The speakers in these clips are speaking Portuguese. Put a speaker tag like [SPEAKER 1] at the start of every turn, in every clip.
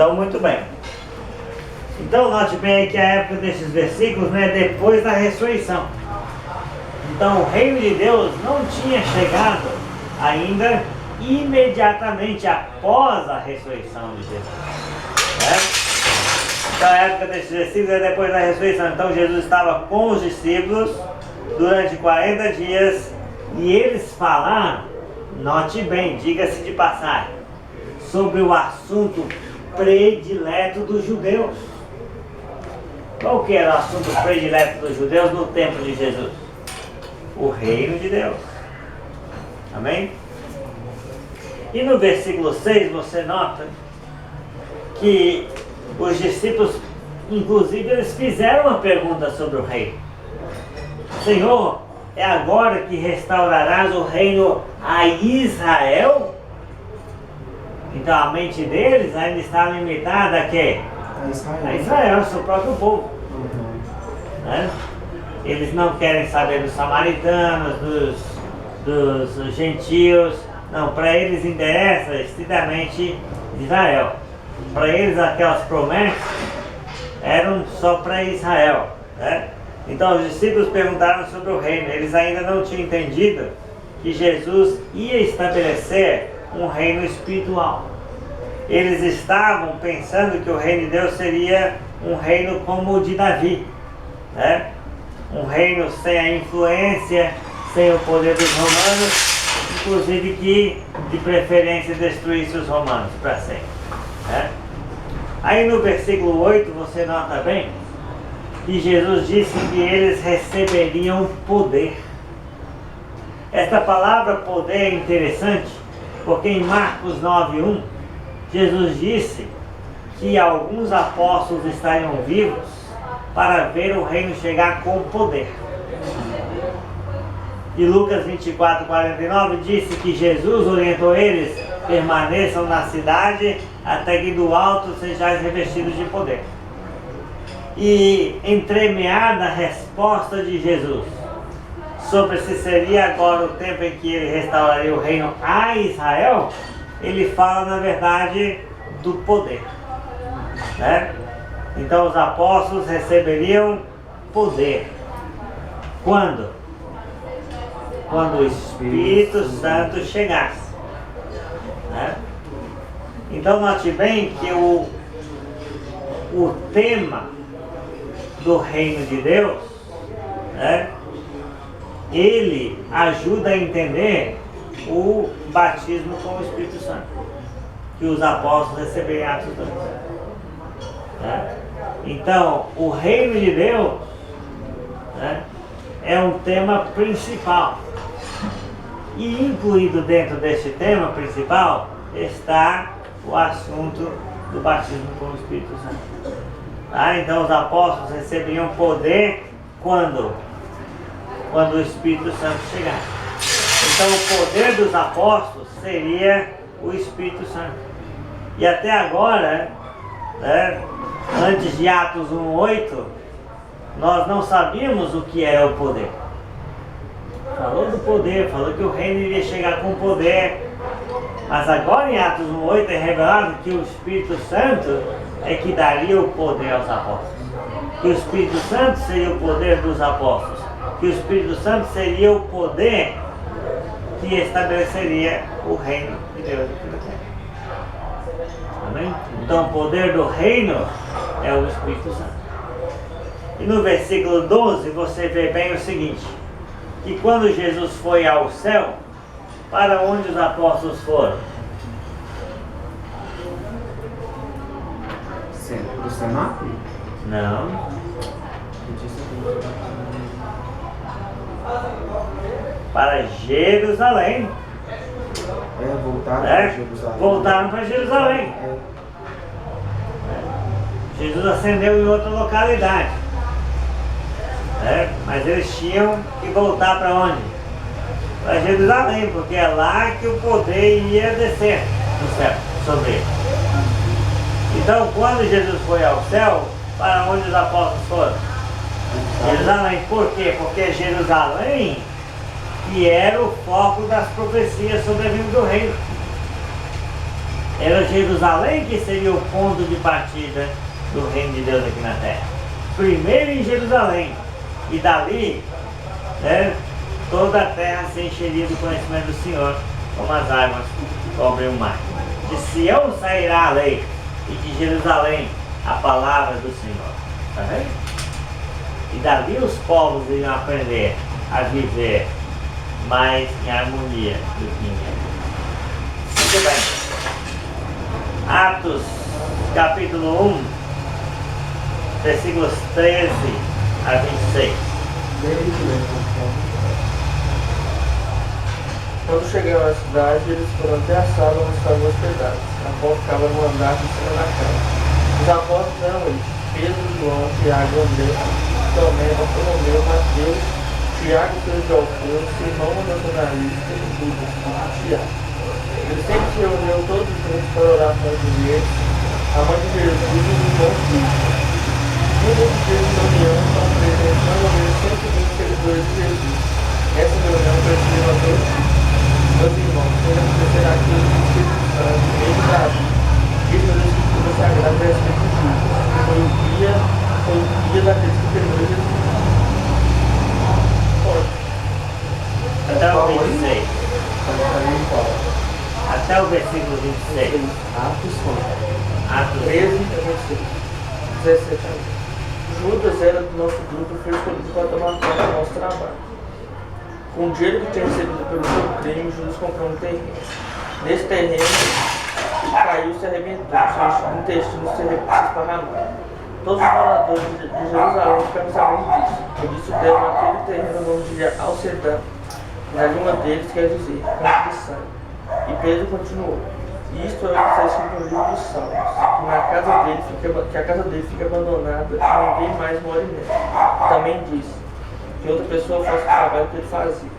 [SPEAKER 1] Então, muito bem. Então, note bem aí que a época desses versículos, né, depois da ressurreição. Então, o reino de Deus não tinha chegado ainda imediatamente após a ressurreição de Jesus. Né? Então, a época desses versículos é depois da ressurreição. Então, Jesus estava com os discípulos durante 40 dias e eles falaram, note bem, diga-se de passagem, sobre o assunto predileto dos judeus. Qual que era o assunto predileto dos judeus no tempo de Jesus? O reino de Deus. Amém? E no versículo 6 você nota que os discípulos, inclusive, eles fizeram uma pergunta sobre o reino. Senhor, é agora que restaurarás o reino a Israel? Então a mente deles ainda está limitada a quê? A Israel, seu próprio povo. Né? Eles não querem saber dos samaritanos, dos gentios. Não, para eles interessa estritamente Israel. Para eles aquelas promessas eram só para Israel. Né? Então os discípulos perguntaram sobre o reino. Eles ainda não tinham entendido que Jesus ia estabelecer um reino espiritual. Eles estavam pensando que o reino de Deus seria um reino como o de Davi, né? Um reino sem a influência, sem o poder dos romanos, inclusive que de preferência destruísse os romanos para sempre, né? Aí no versículo 8 você nota bem que Jesus disse que eles receberiam poder. Esta palavra poder é interessante porque em Marcos 9:1 Jesus disse que alguns apóstolos estariam vivos para ver o reino chegar com poder. E Lucas 24:49 disse que Jesus orientou eles: permaneçam na cidade até que do alto sejais revestidos de poder. E entremeada a resposta de Jesus sobre se seria agora o tempo em que ele restauraria o reino a Israel, ele fala na verdade do poder, né? Então os apóstolos receberiam poder. Quando? Quando o Espírito Santo chegasse, né? Então note bem que o tema do reino de Deus, né, ele ajuda a entender o batismo com o Espírito Santo, que os apóstolos receberam em Atos 2. Né? Então, o reino de Deus, né, é um tema principal. E incluído dentro deste tema principal está o assunto do batismo com o Espírito Santo. Tá? Então, os apóstolos receberiam poder quando o Espírito Santo chegasse. Então o poder dos apóstolos seria o Espírito Santo. E até agora, né, antes de Atos 1:8, nós não sabíamos o que era o poder. Falou do poder, falou que o reino iria chegar com poder. Mas agora em Atos 1:8 é revelado que o Espírito Santo é que daria o poder aos apóstolos. Que o Espírito Santo seria o poder dos apóstolos. Que o Espírito Santo seria o poder que estabeleceria o reino de Deus aqui na terra. Amém? Então o poder do reino é o Espírito Santo. E no versículo 12 você vê bem o seguinte: que quando Jesus foi ao céu, para onde os apóstolos foram?
[SPEAKER 2] Para o cenáculo?
[SPEAKER 1] Não. Para Jerusalém.
[SPEAKER 2] Voltaram para Jerusalém.
[SPEAKER 1] Voltaram para Jerusalém. Jesus ascendeu em outra localidade. Mas eles tinham que voltar para onde? Para Jerusalém, porque é lá que o poder ia descer no céu, sobre ele. Então, quando Jesus foi ao céu, para onde os apóstolos foram? Jerusalém. Por quê? Porque Jerusalém que era o foco das profecias sobre a vinda do reino. Era Jerusalém que seria o ponto de partida do reino de Deus aqui na terra. Primeiro em Jerusalém, e dali, né, toda a terra se encheria do conhecimento do Senhor, como as águas cobrem o mar. De Sião sairá a lei, e de Jerusalém a palavra do Senhor. Tá vendo? E dali os povos iriam aprender a viver mais em harmonia do que em guerra. Muito bem. Atos, capítulo 1, versículos 13 a 26.
[SPEAKER 3] Quando chegaram à cidade, eles foram até a sala onde estavam hospedados. A qual ficava no andar de cima da casa. Os apóstolos eram estes: Pedro, João, Tiago, André, Tomé, Bartolomeu, Mateus, Tiago, filho de Alfeu, Simão, o nacionalista, e Judas, Tiago. Eles sempre se reuniam todos juntos para orar com os judeus, a mãe de Jesus e os irmãos Cristo. Muitos dias de reunião estão presentes mais ou menos 120 seguidores de Jesus. Essa reunião percebeu a todos. Meus irmãos, queremos dizer aquilo que o Espírito Santo, meio de Davi, diz nas Escrituras Sagradas a respeito de Judas, que foi o guia daqueles que creram em Jesus. Pode.
[SPEAKER 1] Até o 26. Até o versículo 26.
[SPEAKER 2] Atos
[SPEAKER 1] Atos
[SPEAKER 3] 13 a 26. 17 anos. Judas era do nosso grupo e foi escolhido para tomar conta do nosso trabalho. Com o dinheiro que tinha recebido pelo seu crime, Judas comprou um terreno. Nesse terreno, ele caiu e se arrebentou, seus intestinos se esparramaram. Todos os moradores de Jerusalém ficaram sabendo disso. Por isso deram aquele terreno o nome de Alcedã, na língua deles quer dizer, campo de sangue. E Pedro continuou: isto é o que está escrito no livro dos Salmos, que a casa dele fica abandonada e ninguém mais mora nela. Também disse que outra pessoa faça o trabalho que ele fazia.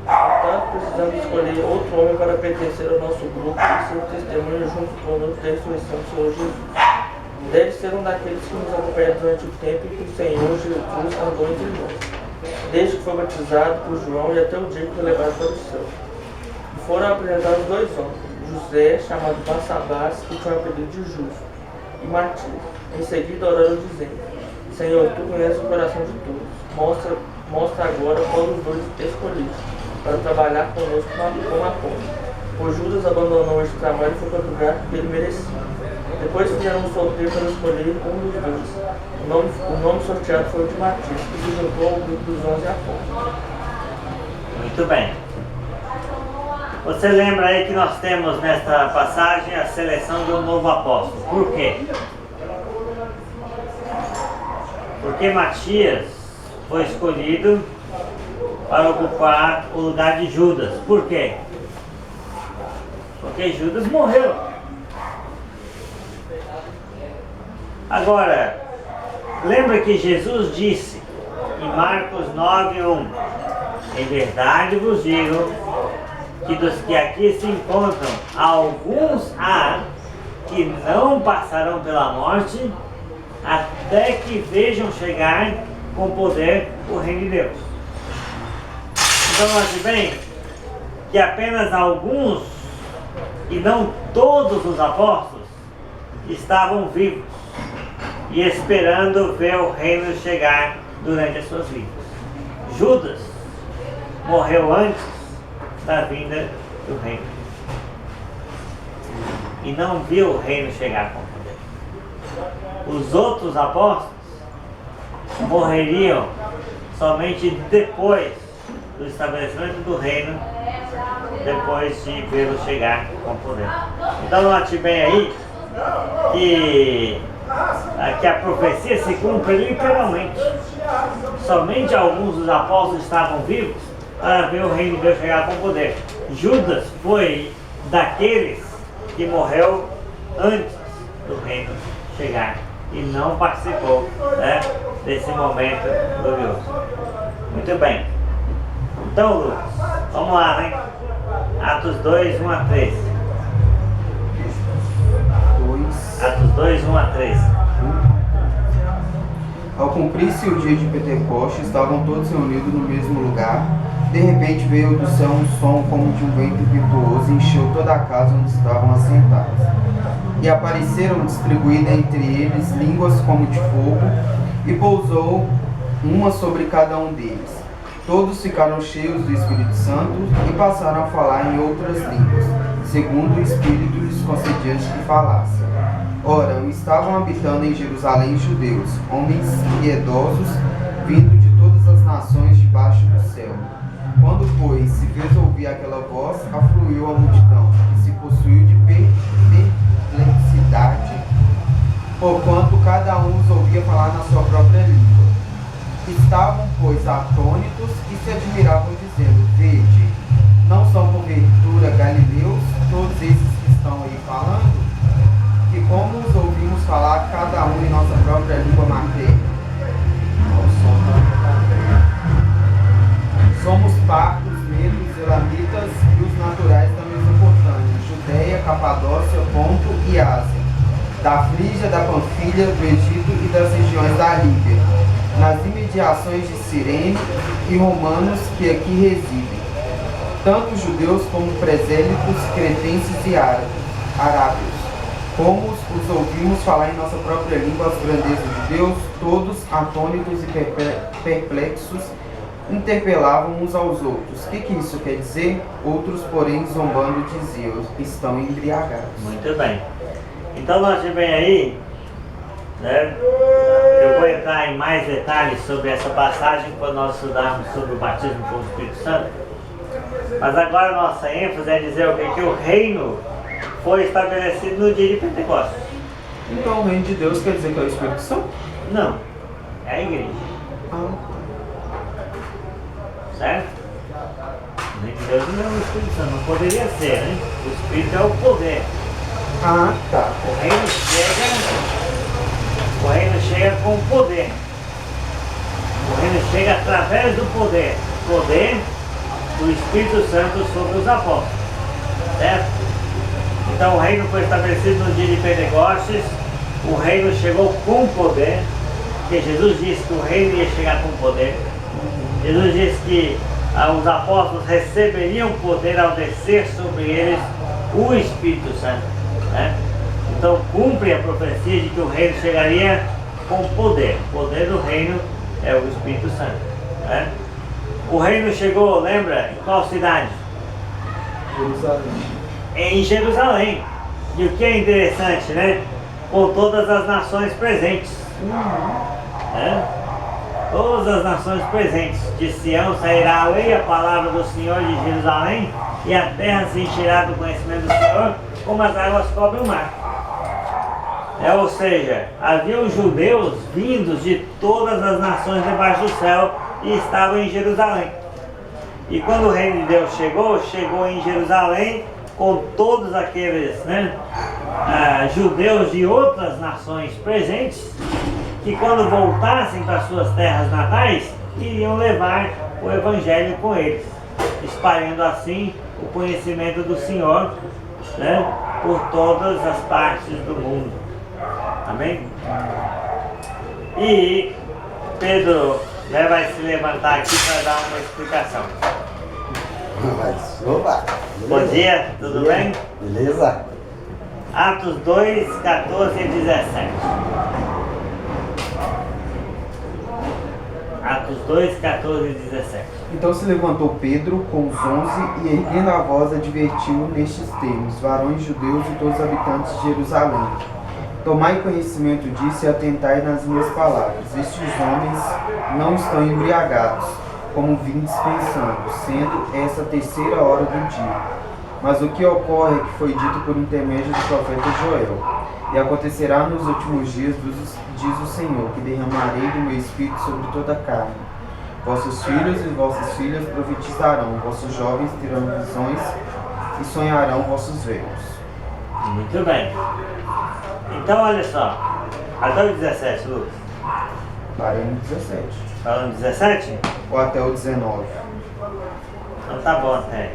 [SPEAKER 3] Portanto, precisamos escolher outro homem para pertencer ao nosso grupo e ser testemunho junto conosco da ressurreição do Senhor Jesus. Deve ser um daqueles que nos acompanha durante o tempo em que o Senhor Jesus andou entre nós, desde que foi batizado por João e até o dia que foi levado para o céu. E foram apresentados dois homens, José, chamado Barsabás, que tinha o apelido de Justo, e Matias. Em seguida oraram dizendo: Senhor, tu conheces o coração de todos. Mostra agora qual dos dois escolhiste, para trabalhar conosco como a ponte. Pois Judas abandonou este trabalho e foi para o lugar que ele merecia. Depois fizeram um sorteio para escolher um dos dois. O nome sorteado foi o de Matias, que se juntou ao grupo dos 11 apóstolos.
[SPEAKER 1] Muito bem. Você lembra aí que nós temos nesta passagem a seleção de um novo apóstolo. Por quê? Porque Matias foi escolhido para ocupar o lugar de Judas. Por quê? Porque Judas morreu. Agora, lembra que Jesus disse em Marcos 9:1: em verdade vos digo que dos que aqui se encontram, alguns há que não passarão pela morte até que vejam chegar com poder o reino de Deus. Então note bem que apenas alguns, e não todos os apóstolos, estavam vivos e esperando ver o reino chegar durante as suas vidas. Judas morreu antes da vinda do reino e não viu o reino chegar com poder. Os outros apóstolos morreriam somente depois do estabelecimento do reino, depois de vê-lo chegar com poder. Então note bem aí que a profecia se cumpre literalmente. Somente alguns dos apóstolos estavam vivos para ver o reino de Deus chegar com poder. Judas foi daqueles que morreu antes do reino chegar e não participou, né, desse momento glorioso. Muito bem. Então, Lucas, vamos lá, né? Atos 2, 1 a 13. Atos 2, 1 a 13.
[SPEAKER 2] Ao cumprir-se o dia de Pentecostes, estavam todos reunidos no mesmo lugar. De repente veio do céu um som como de um vento impetuoso e encheu toda a casa onde estavam assentados. E apareceram distribuídas entre eles línguas como de fogo, e pousou uma sobre cada um deles. Todos ficaram cheios do Espírito Santo e passaram a falar em outras línguas, segundo o Espírito lhes concedia que falassem. Ora, estavam habitando em Jerusalém judeus, homens piedosos, vindo de todas as nações debaixo do céu. Quando, pois, se fez ouvir aquela voz, afluiu a multidão, que se possuiu de perplexidade, porquanto cada um os ouvia falar na sua própria língua. Estavam, pois, atônitos e se admiravam, dizendo: Vede, não são porventura galileus todos esses que estão aí falando? E como os ouvimos falar cada um em nossa própria língua materna? Somos partos, medos, elamitas e os naturais da Mesopotâmia, Judeia, Capadócia, Ponto e Ásia, da Frígia, da Panfilha, do Egito e das regiões da Líbia, nas imediações de Cirene, e romanos que aqui residem, tanto judeus como presélitos, cretenses e arábios. Como os ouvimos falar em nossa própria língua as grandezas de Deus, todos atônitos e perplexos, interpelavam uns aos outros. O que isso quer dizer? Outros, porém, zombando, diziam: estão embriagados.
[SPEAKER 1] Muito bem. Então, nós bem aí, né? Eu vou entrar em mais detalhes sobre essa passagem quando nós estudarmos sobre o batismo com o Espírito Santo. Mas agora nossa ênfase é dizer o quê? Que o reino foi estabelecido no dia de Pentecostes.
[SPEAKER 2] Então o reino de Deus quer dizer que é o Espírito Santo?
[SPEAKER 1] Não, é a igreja. Certo? O reino de Deus não é o Espírito Santo, não poderia ser, né? O Espírito é o poder.
[SPEAKER 2] Ah, tá.
[SPEAKER 1] O reino chega com poder. O reino chega através do poder. Poder do Espírito Santo sobre os apóstolos. Certo? Então o reino foi estabelecido no dia de Pentecostes. O reino chegou com poder. Porque Jesus disse que o reino ia chegar com poder. Jesus disse que os apóstolos receberiam poder ao descer sobre eles o Espírito Santo. Né? Então cumpre a profecia de que o reino chegaria com poder. O poder do reino é o Espírito Santo. Né? O reino chegou, lembra, em qual cidade?
[SPEAKER 2] Jerusalém.
[SPEAKER 1] Em Jerusalém. E o que é interessante, né? Com todas as nações presentes. Né? Todas as nações presentes. De Sião sairá a lei, a palavra do Senhor de Jerusalém, e a terra se encherá do conhecimento do Senhor, como as águas cobrem o mar. Ou seja, haviam judeus vindos de todas as nações debaixo do céu e estavam em Jerusalém. E quando o reino de Deus chegou em Jerusalém com todos aqueles, né, judeus de outras nações presentes, que quando voltassem para suas terras natais, iriam levar o evangelho com eles, espalhando assim o conhecimento do Senhor, né, por todas as partes do mundo. Amém? E Pedro, né, vai se levantar aqui para dar uma explicação.
[SPEAKER 4] Opa,
[SPEAKER 1] Bom dia, tudo bem?
[SPEAKER 4] Beleza?
[SPEAKER 1] Atos 2, 14 e 17. Atos 2, 14 e 17.
[SPEAKER 2] Então se levantou Pedro com os 11 e, erguendo a voz, advertiu nestes termos: varões judeus e todos os habitantes de Jerusalém, tomai conhecimento disso e atentai nas minhas palavras. Estes homens não estão embriagados, como vindes pensando, sendo essa a terceira hora do dia. Mas o que ocorre é que foi dito por intermédio do profeta Joel. E acontecerá nos últimos dias, diz o Senhor, que derramarei do meu espírito sobre toda a carne. Vossos filhos e vossas filhas profetizarão, vossos jovens terão visões e sonharão vossos velhos.
[SPEAKER 1] Muito bem. Então olha só, até o 17, Lucas.
[SPEAKER 2] Parei no 17.
[SPEAKER 1] Falando 17?
[SPEAKER 2] Ou até o 19.
[SPEAKER 1] Então tá bom até.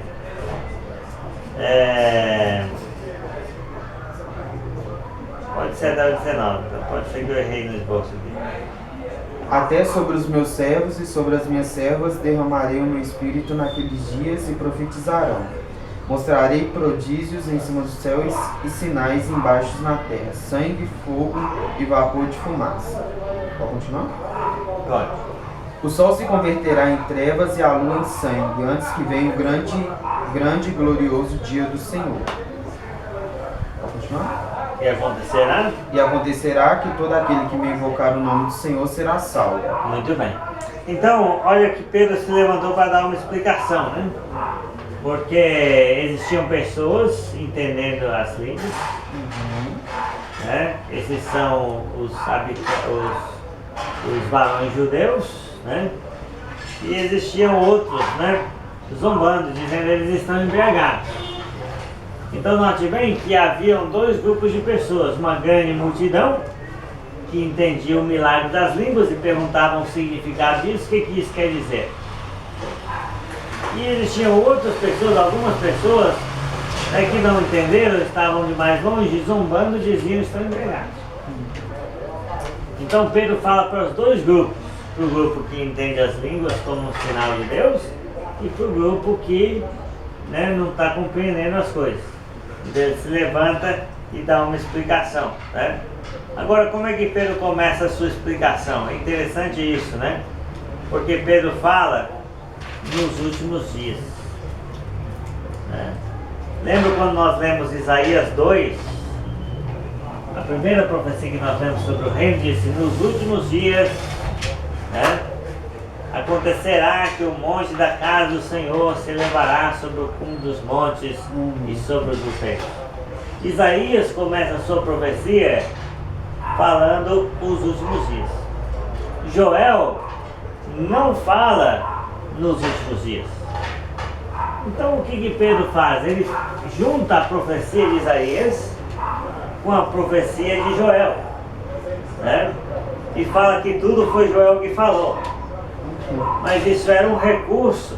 [SPEAKER 1] Pode ser até o 19, então pode ser que eu errei no esboço aqui.
[SPEAKER 2] Até sobre os meus servos e sobre as minhas servas derramarei o meu espírito naqueles dias e profetizarão. Mostrarei prodígios em cima dos céus e sinais embaixo na terra, sangue, fogo e vapor de fumaça. Pode continuar?
[SPEAKER 1] Pode.
[SPEAKER 2] O sol se converterá em trevas e a lua em sangue, antes que venha o grande e glorioso dia do Senhor. Pode continuar?
[SPEAKER 1] E acontecerá?
[SPEAKER 2] E acontecerá que todo aquele que me invocar o nome do Senhor será salvo.
[SPEAKER 1] Muito bem. Então, olha que Pedro se levantou para dar uma explicação, né? Porque existiam pessoas entendendo as línguas, né? Esses são os varões judeus, né? E existiam outros, né? Zombando, dizendo que eles estão embriagados. Então note bem que haviam dois grupos de pessoas, uma grande multidão que entendia o milagre das línguas e perguntavam o significado disso, o que isso quer dizer. E existiam outras pessoas, algumas pessoas, né, que não entenderam, estavam de mais longe, zombando, diziam que estão embriagados. Então Pedro fala para os dois grupos, para o grupo que entende as línguas como um sinal de Deus e para o grupo que, né, não está compreendendo as coisas. Então ele se levanta e dá uma explicação, né? Agora, como é que Pedro começa a sua explicação? É interessante isso, né? Porque Pedro fala nos últimos dias, né? Lembra quando nós lemos Isaías 2? A primeira profecia que nós lemos sobre o reino disse: nos últimos dias, né, acontecerá que o monte da casa do Senhor se elevará sobre o cume dos montes e sobre os outeiros. Isaías começa a sua profecia falando os últimos dias. Joel não fala nos últimos dias. Então o que Pedro faz? Ele junta a profecia de Isaías com a profecia de Joel, né? E fala que tudo foi Joel que falou. Mas isso era um recurso,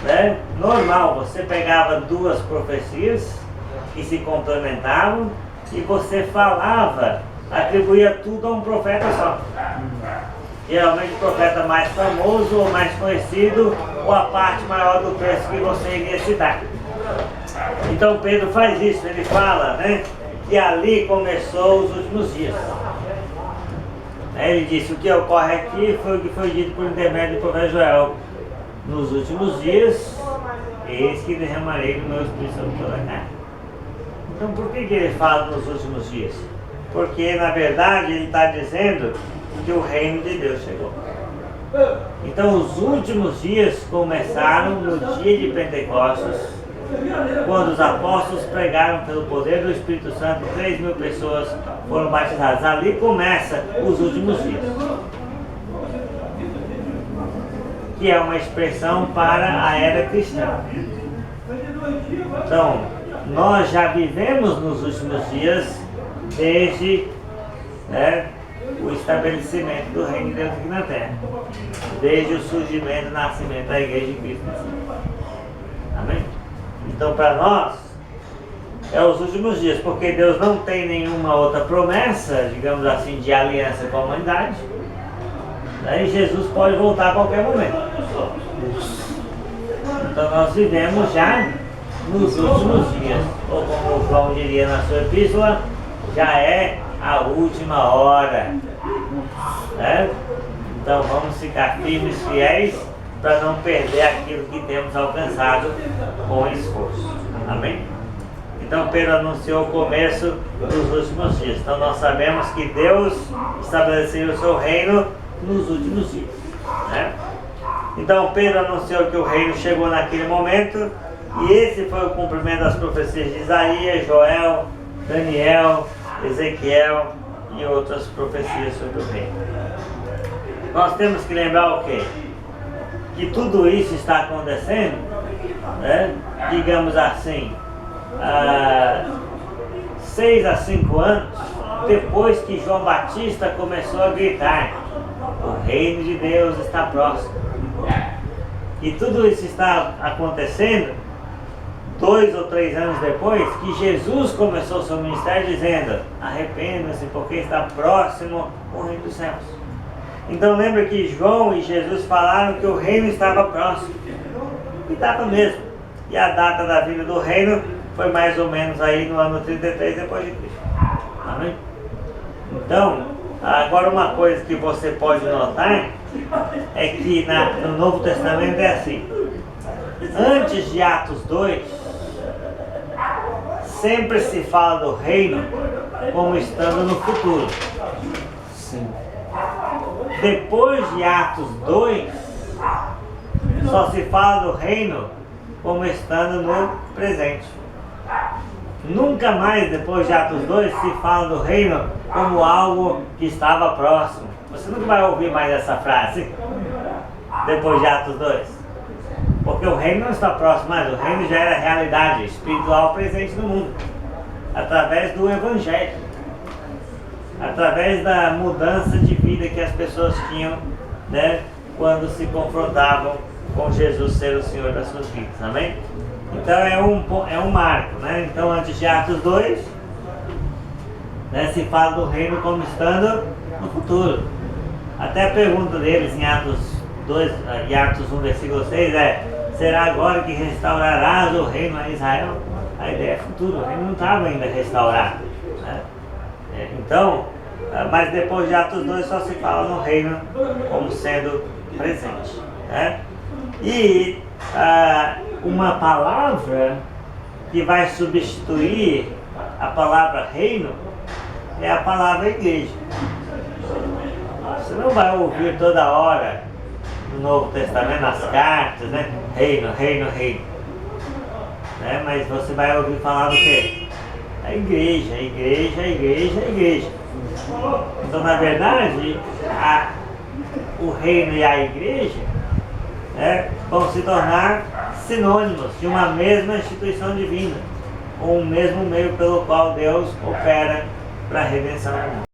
[SPEAKER 1] né, normal. Você pegava duas profecias que se complementavam e você falava, atribuía tudo a um profeta só. Geralmente o profeta mais famoso ou mais conhecido, ou a parte maior do texto que você iria citar. Então Pedro faz isso, ele fala, né, que ali começou os últimos dias. Ele disse: o que ocorre aqui foi o que foi dito por intermédio do profeta Joel: nos últimos dias, eis que derramarei do meu espírito sobre toda a carne. Então por que ele fala nos últimos dias? Porque na verdade ele está dizendo que o reino de Deus chegou. Então os últimos dias começaram no dia de Pentecostes, quando os apóstolos pregaram pelo poder do Espírito Santo, 3.000 pessoas foram batizadas. Ali começa os últimos dias, que é uma expressão para a era cristã. Então, nós já vivemos nos últimos dias desde, né, o estabelecimento do reino de Deus aqui na terra, desde o surgimento e nascimento da igreja de Cristo. Amém? Então para nós é os últimos dias, porque Deus não tem nenhuma outra promessa, digamos assim, de aliança com a humanidade, né? E Jesus pode voltar a qualquer momento. Então nós vivemos já nos últimos dias, ou como João diria na sua epístola, já é a última hora, né? Então vamos ficar firmes, fiéis, para não perder aquilo que temos alcançado com esforço. Amém? Então Pedro anunciou o começo dos últimos dias. Então nós sabemos que Deus estabeleceu o seu reino nos últimos dias, né? Então Pedro anunciou que o reino chegou naquele momento, e esse foi o cumprimento das profecias de Isaías, Joel, Daniel, Ezequiel e outras profecias sobre o reino. Nós temos que lembrar o quê? Que tudo isso está acontecendo, né, digamos assim, 6 a 5 anos depois que João Batista começou a gritar: o reino de Deus está próximo. E tudo isso está acontecendo 2 ou 3 anos depois que Jesus começou seu ministério dizendo: arrependam-se, porque está próximo o reino dos céus. Então lembra que João e Jesus falaram que o reino estava próximo. E estava mesmo. E a data da vinda do reino foi mais ou menos aí no ano 33 depois de Cristo. Amém? Então, agora uma coisa que você pode notar é que no Novo Testamento é assim. Antes de Atos 2, sempre se fala do reino como estando no futuro.
[SPEAKER 3] Sim.
[SPEAKER 1] Depois de Atos 2, só se fala do reino como estando no presente. Nunca mais, depois de Atos 2, se fala do reino como algo que estava próximo. Você nunca vai ouvir mais essa frase depois de Atos 2. Porque o reino não está próximo mais, o reino já era realidade espiritual presente no mundo. Através do Evangelho. Através da mudança de vida que as pessoas tinham, né, quando se confrontavam com Jesus ser o Senhor das suas vidas. Amém? Então é um marco, né? Então antes de Atos 2, né, se fala do reino como estando no futuro. Até a pergunta deles em Atos 2, em Atos 1, versículo 6 será agora que restaurarás o reino a Israel? A ideia é futuro, o reino não estava ainda restaurado, né? Então, mas depois de Atos 2 só se fala no reino como sendo presente, né? E uma palavra que vai substituir a palavra reino é a palavra igreja. Você não vai ouvir toda hora no Novo Testamento, nas cartas, né? Reino, reino, reino. Né? Mas você vai ouvir falar do quê? A igreja, a igreja, a igreja, a igreja. Então, na verdade, o reino e a igreja, né, vão se tornar sinônimos de uma mesma instituição divina, ou um mesmo meio pelo qual Deus opera para a redenção do mundo.